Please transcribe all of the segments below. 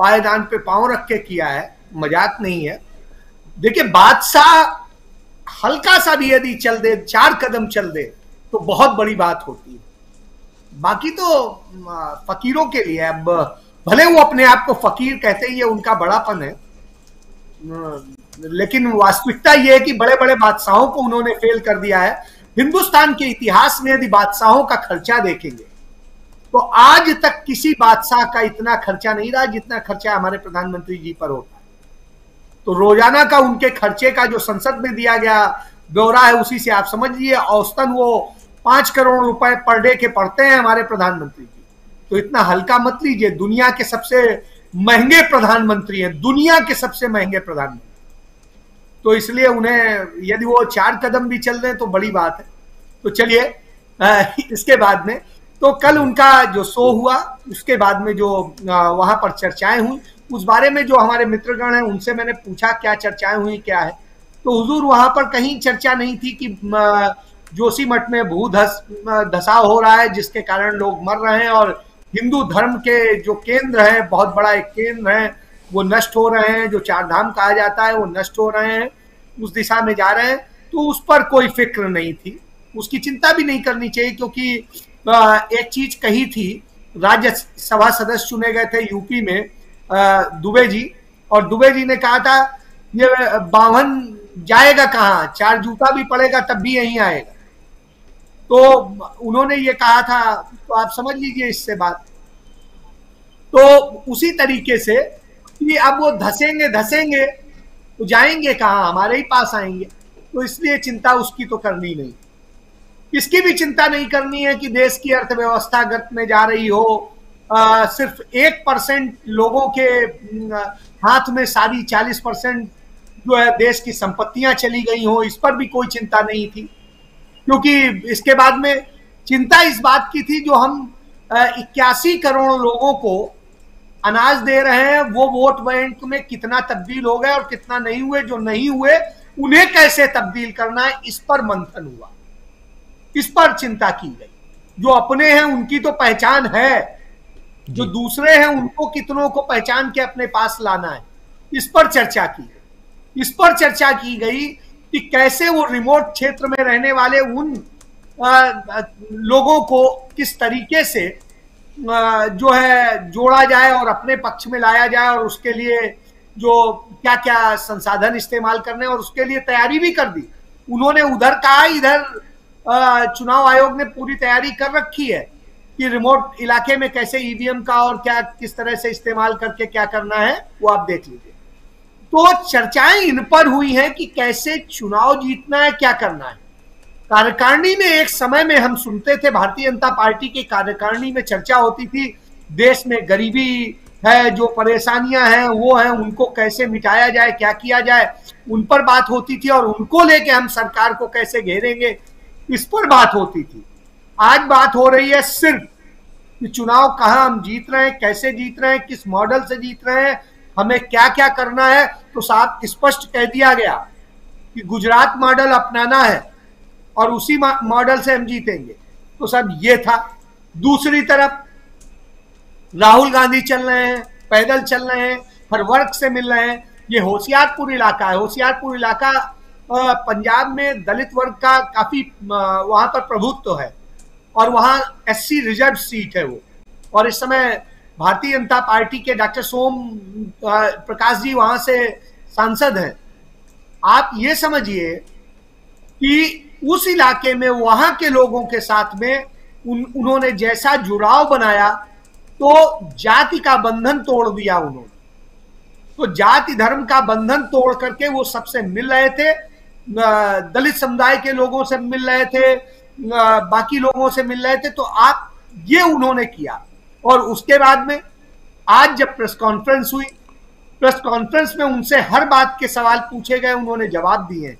पायदान पे पांव रख के किया है, मजाक नहीं है। देखिए बादशाह हल्का सा भी यदि चल दे, 4 कदम चल दे, तो बहुत बड़ी बात होती है। बाकी तो फकीरों के लिए, अब भले वो अपने आप को फकीर कहते हैं, ये उनका बड़ापन है, लेकिन वास्तविकता ये है कि बड़े बड़े बादशाहों को उन्होंने फेल कर दिया है। हिंदुस्तान के इतिहास में यदि बादशाहों का खर्चा देखेंगे तो आज तक किसी बादशाह का इतना खर्चा नहीं रहा जितना खर्चा हमारे प्रधानमंत्री जी पर होता है। तो रोजाना का उनके खर्चे का जो संसद में दिया गया ब्यौरा है, उसी से आप समझ लीजिए औसतन वो 5 करोड़ रुपए पर डे के पड़ते हैं हमारे प्रधानमंत्री जी। तो इतना हल्का मत लीजिए, दुनिया के सबसे महंगे प्रधानमंत्री हैं, दुनिया के सबसे महंगे प्रधानमंत्री। तो इसलिए उन्हें यदि वो 4 कदम भी चल रहे हैं तो बड़ी बात है। तो चलिए इसके बाद में तो कल उनका जो शो हुआ, उसके बाद में जो वहां पर चर्चाएं हुई, उस बारे में जो हमारे मित्रगण हैं उनसे मैंने पूछा क्या चर्चाएं हुई क्या है। तो हुजूर वहां पर कहीं चर्चा नहीं थी कि जोशीमठ में भू धसाव हो रहा है जिसके कारण लोग मर रहे हैं और हिंदू धर्म के जो केंद्र है, बहुत बड़ा एक केंद्र है, वो नष्ट हो रहे हैं, जो 4 धाम कहा जाता है वो नष्ट हो रहे हैं, उस दिशा में जा रहे हैं। तो उस पर कोई फिक्र नहीं थी, उसकी चिंता भी नहीं करनी चाहिए, क्योंकि एक चीज कही थी, राज्यसभा सदस्य चुने गए थे यूपी में दुबे जी, और दुबे जी ने कहा था ये बावन जाएगा कहाँ, 4 जूता भी पड़ेगा तब भी यहीं आएगा। तो उन्होंने ये कहा था, तो आप समझ लीजिए इससे बात। तो उसी तरीके से कि अब वो धसेंगे तो जाएंगे कहाँ, हमारे ही पास आएंगे। तो इसलिए चिंता उसकी तो करनी नहीं। इसकी भी चिंता नहीं करनी है कि देश की अर्थव्यवस्था गत में जा रही हो, सिर्फ 1% लोगों के हाथ में सारी 40% जो है देश की संपत्तियां चली गई हो, इस पर भी कोई चिंता नहीं थी। क्योंकि इसके बाद में चिंता इस बात की थी, जो हम 81 करोड़ लोगों को अनाज दे रहे हैं वो वोट बैंक में कितना तब्दील हो गए और कितना नहीं हुए, जो नहीं हुए उन्हें कैसे तब्दील करना है, इस पर मंथन हुआ, इस पर चिंता की गई। जो अपने हैं उनकी तो पहचान है, जो दूसरे हैं उनको कितनों को पहचान के अपने पास लाना है, इस पर चर्चा की गई। इस पर चर्चा की गई कि कैसे वो रिमोट क्षेत्र में रहने वाले उन लोगों को किस तरीके से जो है जोड़ा जाए और अपने पक्ष में लाया जाए, और उसके लिए जो क्या क्या संसाधन इस्तेमाल करने, और उसके लिए तैयारी भी कर दी उन्होंने। उधर कहा, इधर चुनाव आयोग ने पूरी तैयारी कर रखी है कि रिमोट इलाके में कैसे ईवीएम का और क्या किस तरह से इस्तेमाल करके क्या करना है, वो आप देख लीजिए। तो चर्चाएं इन पर हुई हैं कि कैसे चुनाव जीतना है, क्या करना है। कार्यकारिणी में एक समय में हम सुनते थे, भारतीय जनता पार्टी की कार्यकारिणी में चर्चा होती थी, देश में गरीबी है, जो परेशानियां हैं वो हैं, उनको कैसे मिटाया जाए, क्या किया जाए, उन पर बात होती थी, और उनको लेके हम सरकार को कैसे घेरेंगे, इस पर बात होती थी। आज बात हो रही है सिर्फ कि चुनाव कहाँ हम जीत रहे हैं, कैसे जीत रहे हैं, किस मॉडल से जीत रहे हैं, हमें क्या क्या करना है। तो साफ स्पष्ट कह दिया गया कि गुजरात मॉडल अपनाना है और उसी मॉडल से हम जीतेंगे। तो सब ये था। दूसरी तरफ राहुल गांधी चल रहे हैं, पैदल चल रहे हैं, हर वर्ग से मिल रहे हैं। ये होशियारपुर इलाका है। होशियारपुर इलाका पंजाब में दलित वर्ग का काफी वहां पर प्रभुत्व है, और वहां SC रिजर्व सीट है वो। और इस समय भारतीय जनता पार्टी के डॉक्टर सोम प्रकाश जी वहां से सांसद हैं। आप ये समझिए कि उस इलाके में वहां के लोगों के साथ में उन्होंने जैसा जुड़ाव बनाया, तो जाति का बंधन तोड़ दिया उन्होंने। तो जाति धर्म का बंधन तोड़ करके वो सबसे मिल रहे थे, दलित समुदाय के लोगों से मिल रहे थे, बाकी लोगों से मिल रहे थे। तो आप ये उन्होंने किया। और उसके बाद में आज जब प्रेस कॉन्फ्रेंस हुई, प्रेस कॉन्फ्रेंस में उनसे हर बात के सवाल पूछे गए, उन्होंने जवाब दिए,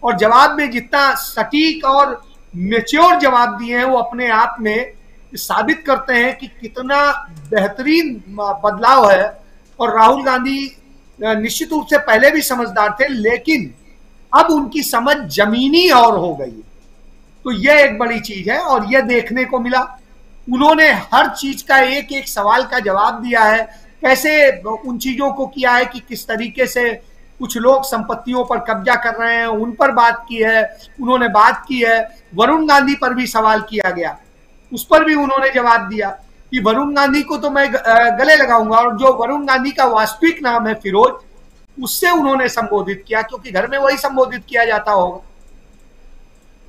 और जवाब में जितना सटीक और मैच्योर जवाब दिए हैं वो अपने आप में साबित करते हैं कि कितना बेहतरीन बदलाव है। और राहुल गांधी निश्चित रूप से पहले भी समझदार थे, लेकिन अब उनकी समझ जमीनी और हो गई है। तो यह एक बड़ी चीज है, और यह देखने को मिला। उन्होंने हर चीज का एक एक सवाल का जवाब दिया है कैसे उन चीजों को किया है कि किस तरीके से कुछ लोग संपत्तियों पर कब्जा कर रहे हैं, उन पर बात की है। उन्होंने बात की है, वरुण गांधी पर भी सवाल किया गया, उस पर भी उन्होंने जवाब दिया कि वरुण गांधी को तो मैं गले लगाऊंगा, और जो वरुण गांधी का वास्तविक नाम है फिरोज, उससे उन्होंने संबोधित किया, क्योंकि घर में वही संबोधित किया जाता होगा।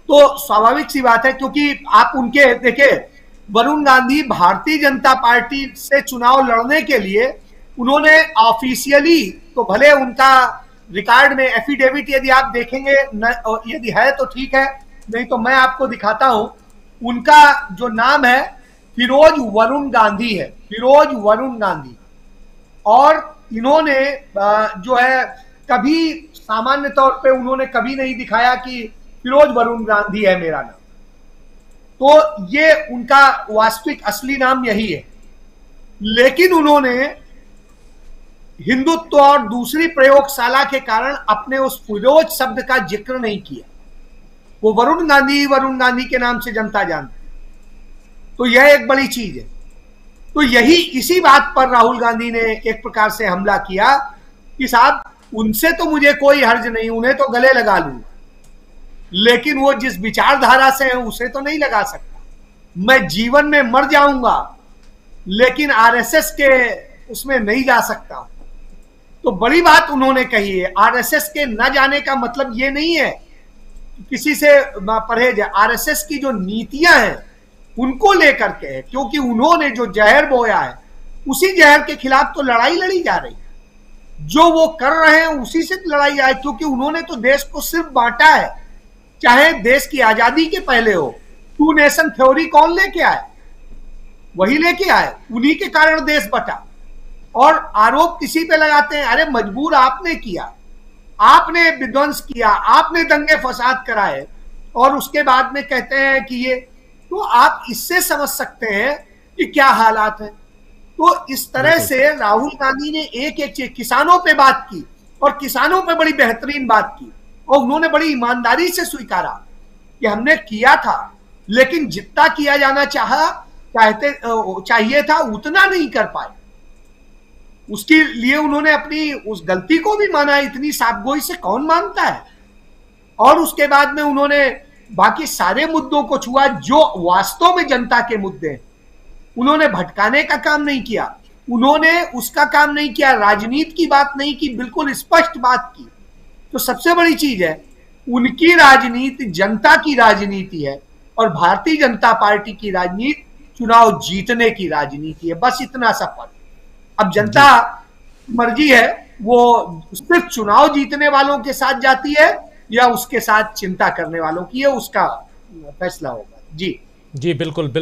तो स्वाभाविक सी बात है, क्योंकि आप उनके देखे, वरुण गांधी भारतीय जनता पार्टी से चुनाव लड़ने के लिए उन्होंने ऑफिशियली, तो भले उनका रिकॉर्ड में एफिडेविट यदि आप देखेंगे यदि है तो ठीक है, नहीं तो मैं आपको दिखाता हूं। उनका जो नाम है फिरोज वरुण गांधी है, फिरोज वरुण गांधी। और इन्होंने जो है कभी सामान्य तौर पे उन्होंने कभी नहीं दिखाया कि फिरोज वरुण गांधी है मेरा नाम। तो ये उनका वास्तविक असली नाम यही है। लेकिन उन्होंने हिंदुत्व और दूसरी प्रयोगशाला के कारण अपने उस फिरोज शब्द का जिक्र नहीं किया। वो वरुण गांधी के नाम से जनता जानती। तो यह एक बड़ी चीज है। तो यही इसी बात पर राहुल गांधी ने एक प्रकार से हमला किया कि साहब उनसे तो मुझे कोई हर्ज नहीं, उन्हें तो गले लगा लूंगा, लेकिन वो जिस विचारधारा से है उसे तो नहीं लगा सकता। मैं जीवन में मर जाऊंगा लेकिन आरएसएस के उसमें नहीं जा सकता। तो बड़ी बात उन्होंने कही है। आरएसएस के न जाने का मतलब ये नहीं है किसी से परहेज है। आरएसएस की जो नीतियां हैं उनको लेकर के है, क्योंकि उन्होंने जो जहर बोया है उसी जहर के खिलाफ तो लड़ाई लड़ी जा रही है। जो वो कर रहे हैं उसी से लड़ाई जाए, क्योंकि उन्होंने तो देश को सिर्फ बांटा है। चाहे देश की आजादी के पहले हो, 2 नेशन थ्योरी कौन लेके आए? वही लेके आए, उन्हीं के कारण देश बटा। और आरोप किसी पे लगाते हैं, अरे मजबूर आपने किया, आपने विध्वंस किया, आपने दंगे फसाद कराए, और उसके बाद में कहते हैं कि ये। तो आप इससे समझ सकते हैं कि क्या हालात है। तो इस तरह से राहुल गांधी ने एक एक चीज किसानों पे बात की, और किसानों पे बड़ी बेहतरीन बात की, और उन्होंने बड़ी ईमानदारी से स्वीकारा कि हमने किया था, लेकिन जितना किया जाना चाहिए था उतना नहीं कर पाए। उसके लिए उन्होंने अपनी उस गलती को भी माना। इतनी साफगोई से कौन मानता है। और उसके बाद में उन्होंने बाकी सारे मुद्दों को छुआ जो वास्तव में जनता के मुद्दे हैं। उन्होंने भटकाने का काम नहीं किया, उन्होंने उसका काम नहीं किया, राजनीति की बात नहीं की, बिल्कुल स्पष्ट बात की। तो सबसे बड़ी चीज है, उनकी राजनीति जनता की राजनीति है, और भारतीय जनता पार्टी की राजनीति चुनाव जीतने की राजनीति है। बस इतना सा फर्क। अब जनता मर्जी है, वो सिर्फ चुनाव जीतने वालों के साथ जाती है या उसके साथ चिंता करने वालों की, है उसका फैसला होगा। जी जी बिल्कुल बिल्कुल।